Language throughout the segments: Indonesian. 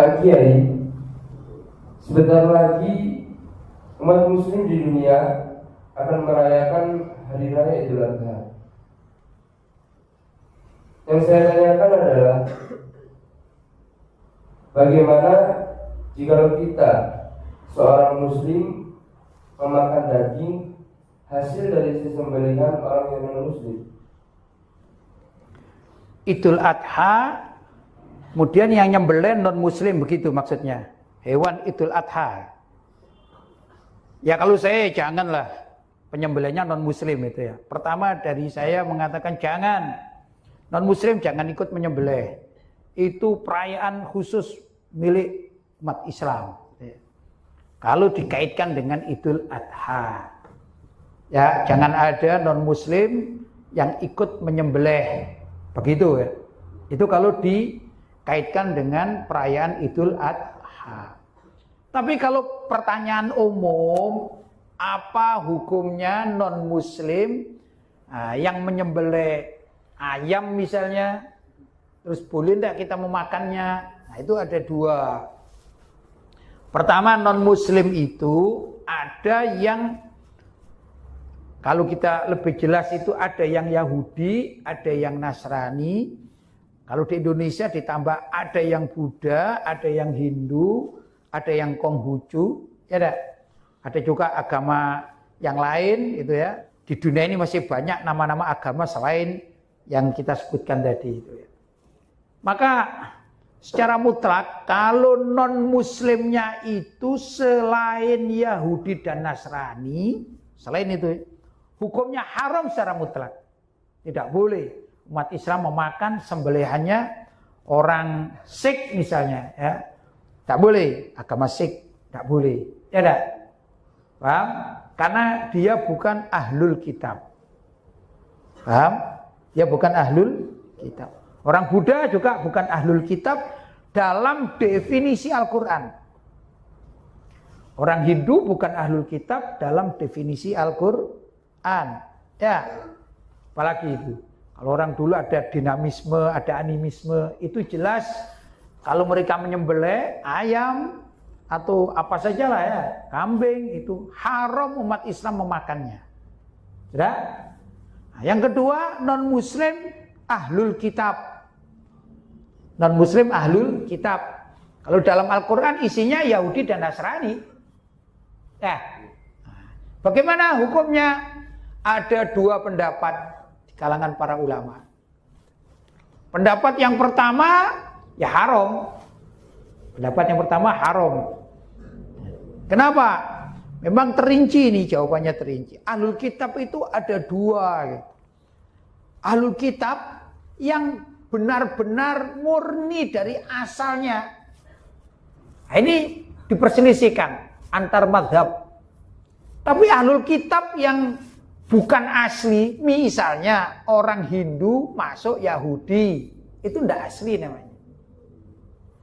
Pak Kiai, sebentar lagi umat muslim di dunia akan merayakan hari raya Idul Adha. Yang saya tanyakan adalah bagaimana jika kita seorang muslim memakan daging hasil dari sesembelihan orang yang non-muslim? Idul Adha, kemudian yang nyembelih non-muslim, begitu maksudnya. Hewan Idul Adha. Ya kalau saya janganlah penyembelihnya non-muslim itu ya. Pertama dari saya mengatakan jangan. Non-muslim jangan ikut menyembelih. Itu perayaan khusus milik umat Islam. Kalau dikaitkan dengan Idul Adha. Ya, jangan ada non-muslim yang ikut menyembelih. Begitu ya. Itu kalau dikaitkan dengan perayaan Idul Adha. Tapi kalau pertanyaan umum, apa hukumnya non-muslim yang menyembelih ayam misalnya, terus boleh tidak kita memakannya? Nah, itu ada dua. Pertama, non-muslim itu ada yang, kalau kita lebih jelas itu ada yang Yahudi, ada yang Nasrani. Kalau di Indonesia ditambah ada yang Buddha, ada yang Hindu, ada yang Konghucu, ya ada. Ada juga agama yang lain itu ya. Di dunia ini masih banyak nama-nama agama selain yang kita sebutkan tadi itu ya. Maka secara mutlak kalau non-muslimnya itu selain Yahudi dan Nasrani, selain itu hukumnya haram secara mutlak. Tidak boleh umat Islam memakan sembelihannya orang Sikh misalnya ya. Tak boleh, agama Sikh tak boleh. Ya enggak? Paham? Karena dia bukan ahlul kitab. Paham? Dia bukan ahlul kitab. Orang Buddha juga bukan ahlul kitab dalam definisi Al-Qur'an. Orang Hindu bukan ahlul kitab dalam definisi Al-Qur'an. Ya, apalagi itu. Kalau orang dulu ada dinamisme, ada animisme, itu jelas kalau mereka menyembelih ayam atau apa saja lah ya, kambing, itu haram umat Islam memakannya. Sudah? Nah, yang kedua, non-muslim ahlul kitab. Non-muslim ahlul kitab. Kalau dalam Al-Qur'an isinya Yahudi dan Nasrani. Nah, bagaimana hukumnya? Ada dua pendapat di kalangan para ulama. Pendapat yang pertama, ya haram. Pendapat yang pertama haram. Kenapa? Memang terinci nih, jawabannya terinci. Ahlul kitab itu ada dua. Ahlul kitab yang benar-benar murni dari asalnya. Nah, ini diperselisihkan antar mazhab. Tapi ahlul kitab yang bukan asli, misalnya orang Hindu masuk Yahudi, itu tidak asli namanya.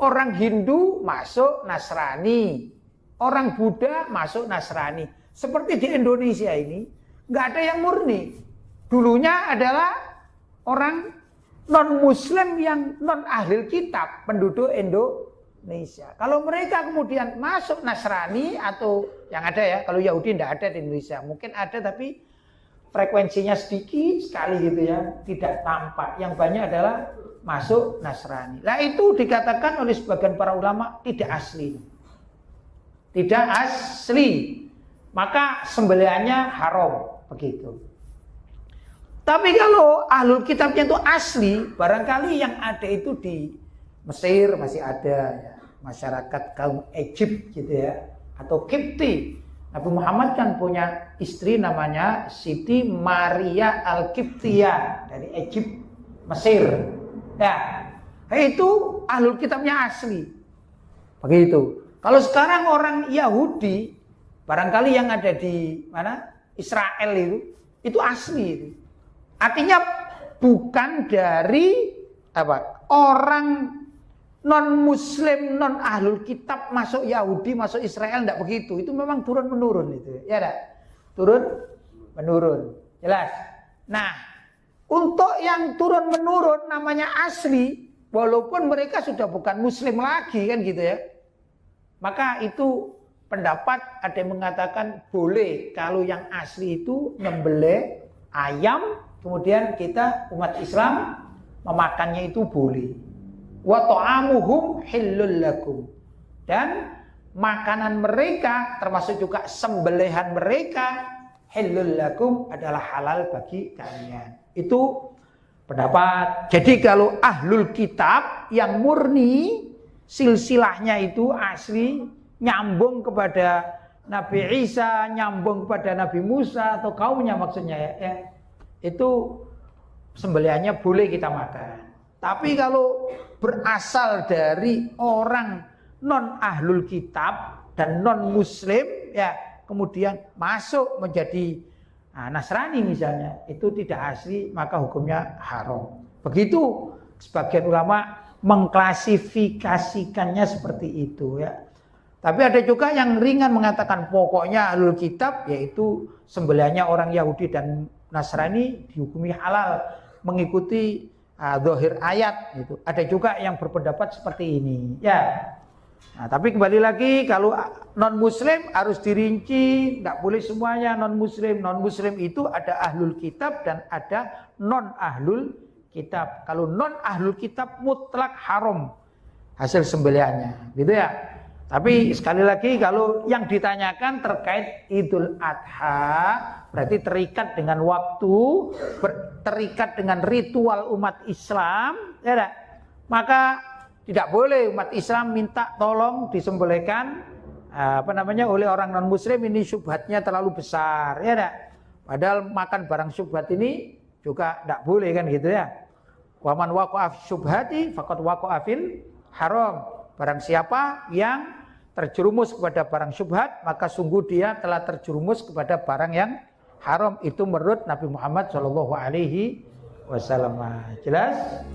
Orang Hindu masuk Nasrani, orang Buddha masuk Nasrani. Seperti di Indonesia ini, nggak ada yang murni. Dulunya adalah orang non-muslim yang non-ahlul kitab, penduduk Indonesia. Kalau mereka kemudian masuk Nasrani atau yang ada ya, kalau Yahudi tidak ada di Indonesia. Mungkin ada tapi frekuensinya sedikit sekali gitu ya, tidak tampak. Yang banyak adalah masuk Nasrani. Nah itu dikatakan oleh sebagian para ulama tidak asli. Tidak asli. Maka sembelihannya haram. Begitu. Tapi kalau ahlul kitabnya itu asli, barangkali yang ada itu di Mesir masih ada ya, masyarakat kaum Egypt gitu ya, atau Kipti. Nabi Muhammad kan punya istri namanya Siti Maria Al-Qibtiyah dari Egypt, Mesir. Ya, itu ahlul kitabnya asli. Begitu. Kalau sekarang orang Yahudi, barangkali yang ada di mana? Israel itu asli itu. Artinya bukan dari apa? Orang non-muslim, non-ahlul kitab masuk Yahudi, masuk Israel, tidak begitu. Itu memang turun-menurun itu. Ya enggak? Turun-menurun. Jelas? Nah, untuk yang turun-menurun namanya asli, walaupun mereka sudah bukan muslim lagi kan gitu ya. Maka itu pendapat ada yang mengatakan boleh kalau yang asli itu nyembelih ayam, kemudian kita umat Islam memakannya itu boleh. Wa ta'amuhum hillul lakum. Dan makanan mereka termasuk juga sembelihan mereka hillul lakum adalah halal bagi kalian. Itu pendapat. Jadi kalau ahlul kitab yang murni silsilahnya itu asli nyambung kepada Nabi Isa, nyambung kepada Nabi Musa atau kaumnya maksudnya ya. Itu sembelihannya boleh kita makan. Tapi kalau berasal dari orang non ahlul kitab dan non muslim ya, kemudian masuk menjadi Nasrani misalnya, itu tidak asli, maka hukumnya haram. Begitu sebagian ulama mengklasifikasikannya seperti itu ya. Tapi ada juga yang ringan mengatakan pokoknya ahlul kitab, yaitu sembelihannya orang Yahudi dan Nasrani dihukumi halal mengikuti zahir ayat gitu. Ada juga yang berpendapat seperti ini ya. Nah, tapi kembali lagi kalau non muslim harus dirinci, tidak boleh semuanya non muslim. Non muslim itu ada ahlul kitab dan ada non ahlul kitab. Kalau non ahlul kitab mutlak haram hasil sembelihannya, gitu ya. Tapi sekali lagi kalau yang ditanyakan terkait Idul Adha berarti terikat dengan waktu, terikat dengan ritual umat Islam, ya. Maka tidak boleh umat Islam minta tolong disembelihkan oleh orang non muslim, ini syubhatnya terlalu besar ya enggak? Padahal makan barang syubhat ini juga tidak boleh kan gitu ya. Wa man waqa'a fi syubhati faqad waqa'a fil haram. Barang siapa yang terjerumus kepada barang syubhat, maka sungguh dia telah terjerumus kepada barang yang haram. Itu menurut Nabi Muhammad SAW. Jelas?